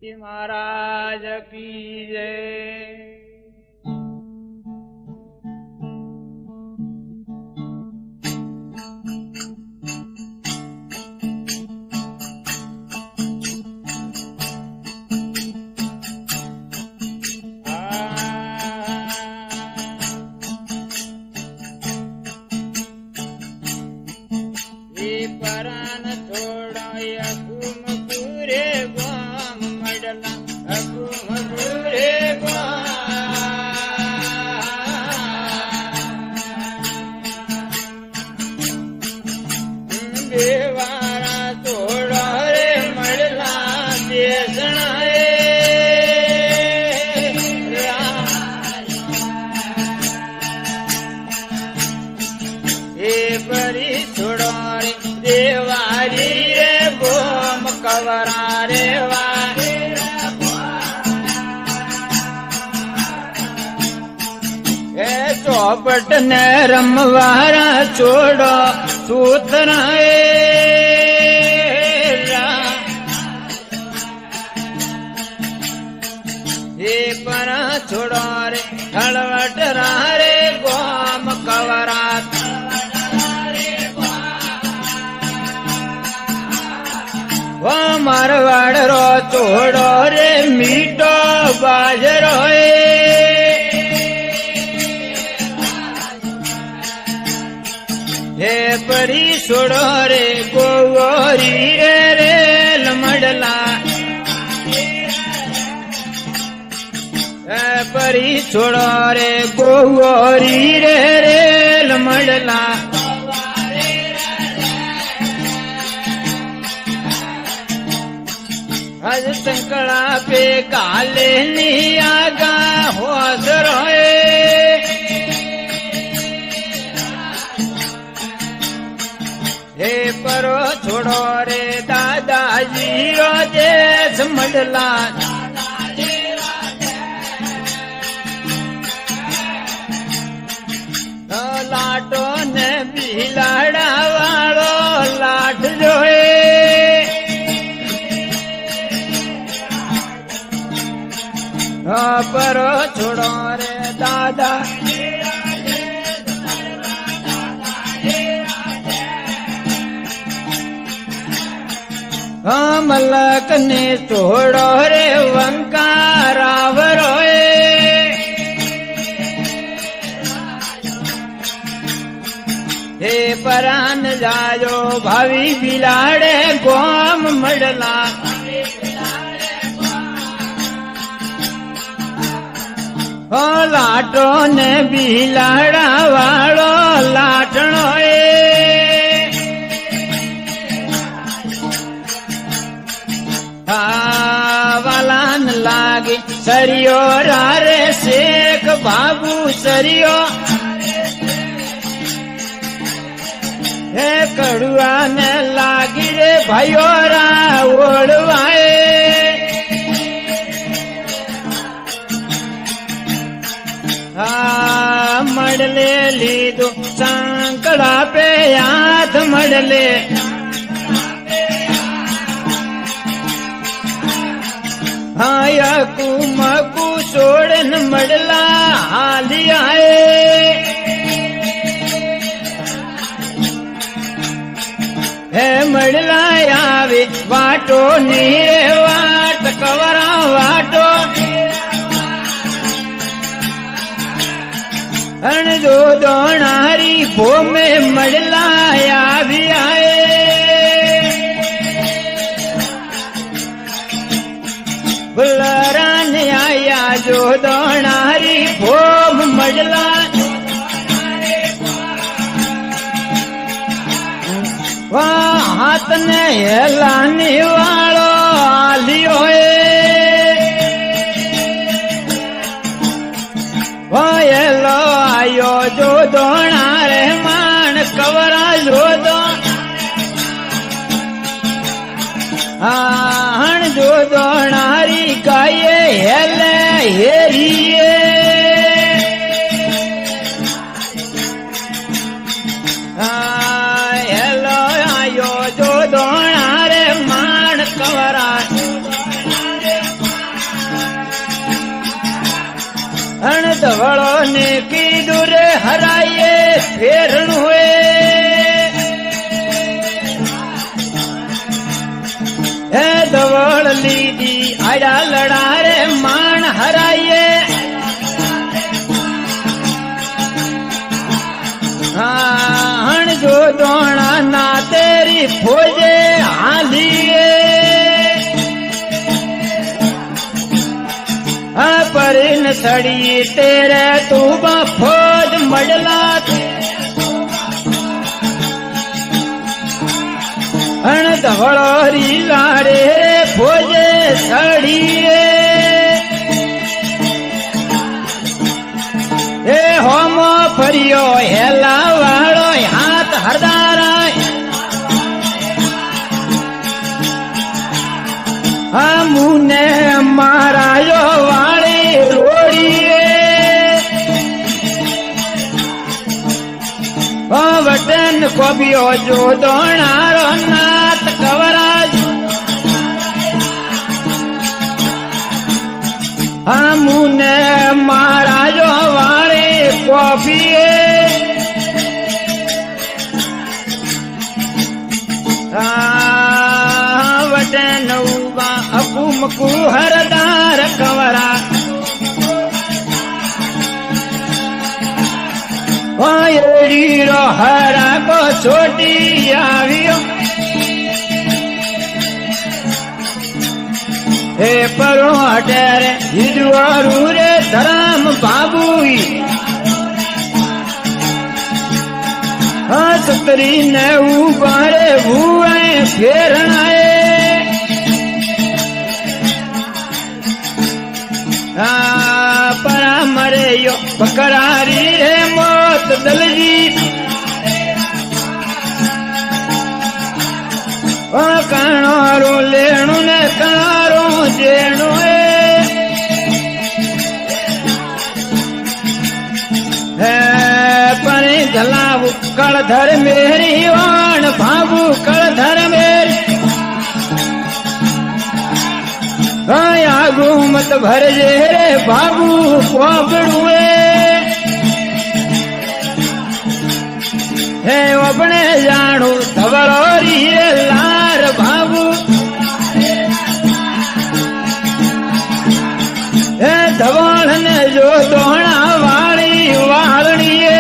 महाराज की जय। परान छोड़ा यकुम पूरे ग्वाम मडला यकुम पूरे देवारा छोड़ा रे मडला देसना परी छोड़ा रे देवारी रे गोम कवरा रे वारे चौपट ने रमवारा छोड़ो सूत्र ये परा छोड़ो रे हलवट रे गोम कवरा वो मारवाड़ रो छोड़ो रे मीठो बाजरो हे परी छोड़ो रे गोरी रे रेल मडला हे परी छोड़ो रे गोरी रे रेल मडला हज संकड़ा पे काले नियागा होश रोए हे परो छोड़ो रे दादाजी रो देश मडला लाटो ने बिलाड़ा वालो लाट जोए परो छोड़ो रे दादा मलक ने छोड़ो रे वंकारावरो हे परान जायो भावी बिलाड़े गोम मडला हो लाटो ने बिलाड़ा वालो लाटणो वालान लागे सरियो रारे शेख बाबू सरियो हे कड़ुआ ने लागी रे भाइयो रा ओढ़वाए मडले लीधो सांकड़ा पे हाथ मडले यकू मकू सोड़न मडला हाली आए हे मडला आवे वाटो नीरे वाट कवरा वाटो अण जो दोनारी भो में मडला आवी आए बुलरान आया जो दोनारी भोम मडला वाह हाथ ने लाने वालो आलियो वायलो आयो जो दोनारे मान कवरा जो दो हण जो दोनारी गाये हेले हेरिए हेलो आयो जो दोनारे मान कवरा ધવળો ને કીધું રે હરાઈએ ફેરણ હોય હે ધવળ લીધી આડા લડા રે માણ હરાઈએ હણ જો દોણા ના તેરી ફોજે હાલીએ परिन सड़ी तेरे तू फौज मडला अण धवड़ी लारे फौजे सड़िए हे होमो फरियो हेला वाड़ो हाथ हरदारा मुने मारायो वाली रोड़िए वटन कोबियो जो दोणारो नाथ कवराज मुने मारायो वाली कोबिए वटन अकुमकु हरदार कवरा रो हरा को छोटी आवियो हे परो हटेरे हिजवारू रे धराम बाबूई सतरी ने उबारे हुए फेरनाए परा मरे यो बकरारी रे मौत दलजी काणो लेणु ने कारो जेणु परे गलाव कलधर मेरी वाण भाबू कलधर मेरी आगू मत भरजे रे बाबू कोबड़ुए हे अपने जाणू धवलोरी रे लार बाबू हे धवल ने जो दोहना वाली वालड़िए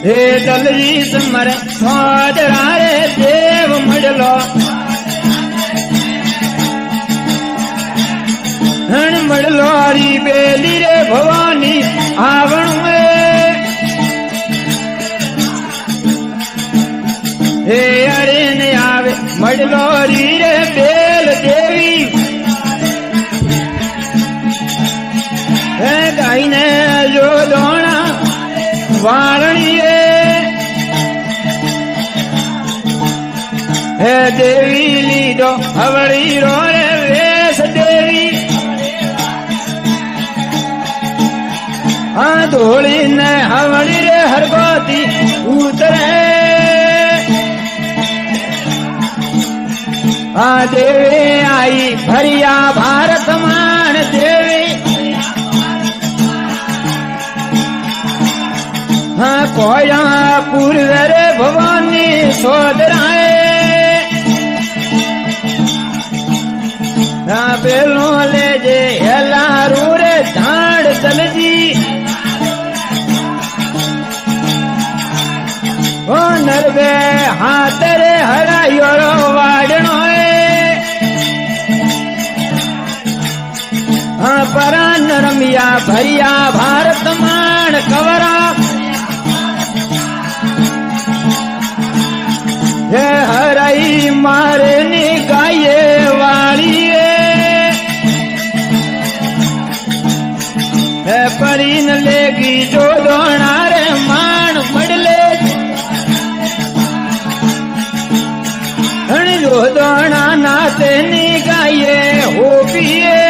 हे दलजी समर स्वादरा रे देव मडलो हण मडलोरी बेली रे भवानी आवण हे अरे ने आवे मडलोरी रे बेल देवी हे गाई ने जो दोणा वारणिए हे देवी लीडो हवड़ी रो रे वेश देवी धोली ने हवड़ी रे हरगोती उतरे देवी आई भरिया भारत मान देवी कोया पूर्व रे भवानी सोदराए बेलो ले जे हेलारू रे झाड़ चलजी ओ नरवे हाथ रे हरायो वाड़नो परा नरमिया भरिया भारत मान कवरा हे हराई मारे नी गाये वाली हे परीन लेगी जो दोना रे मान मडले जो दोना नाते नी गाये हो पिए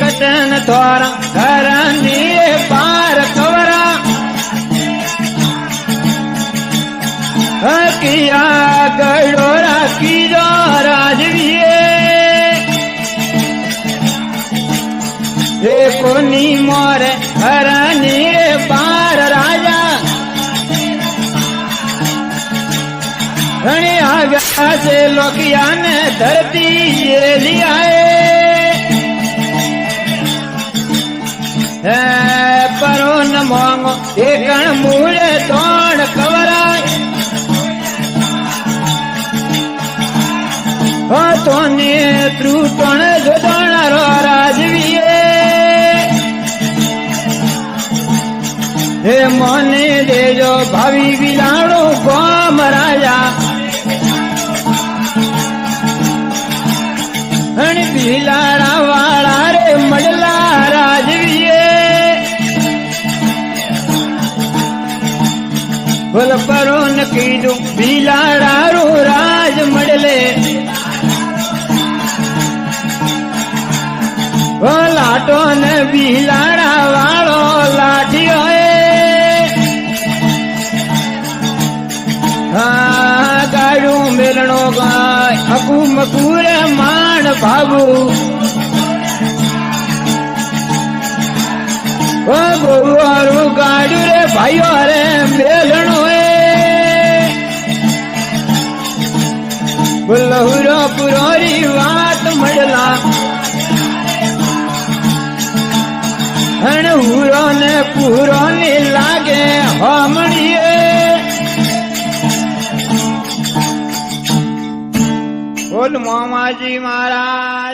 कटन द्वारा घरानी पार कवरा किया गडोरा की जोर આવ્યા છે લોकिया ને ધરતી એ લિયાએ હે પરો ન મોંગો એકણ મૂળે તોડ કવરાય હો તો ને ત્રુટણ જોડાણો રાજવીએ હે મને દેજો ભાવી વિલાડું ગોમ રાજા હણ ભીલાડા વાળા રે મડલા રાજવીએ બોલ પરો ન કીધું ભીલાડારું રાજ મડલે લાટો ને ભીલાડા વાળો લાઠીઓ ગાડું મેલણો ગાય હકુ મકુરે માણ ભાબુ ગોવારું ગાડું રે ભાઈઓ રે મેલણો લહુરો પુરોરી વાત મળલા હણ હુરો ને પૂરો ને લાગે હમણીએ બોલ મોમાજી મહારાજ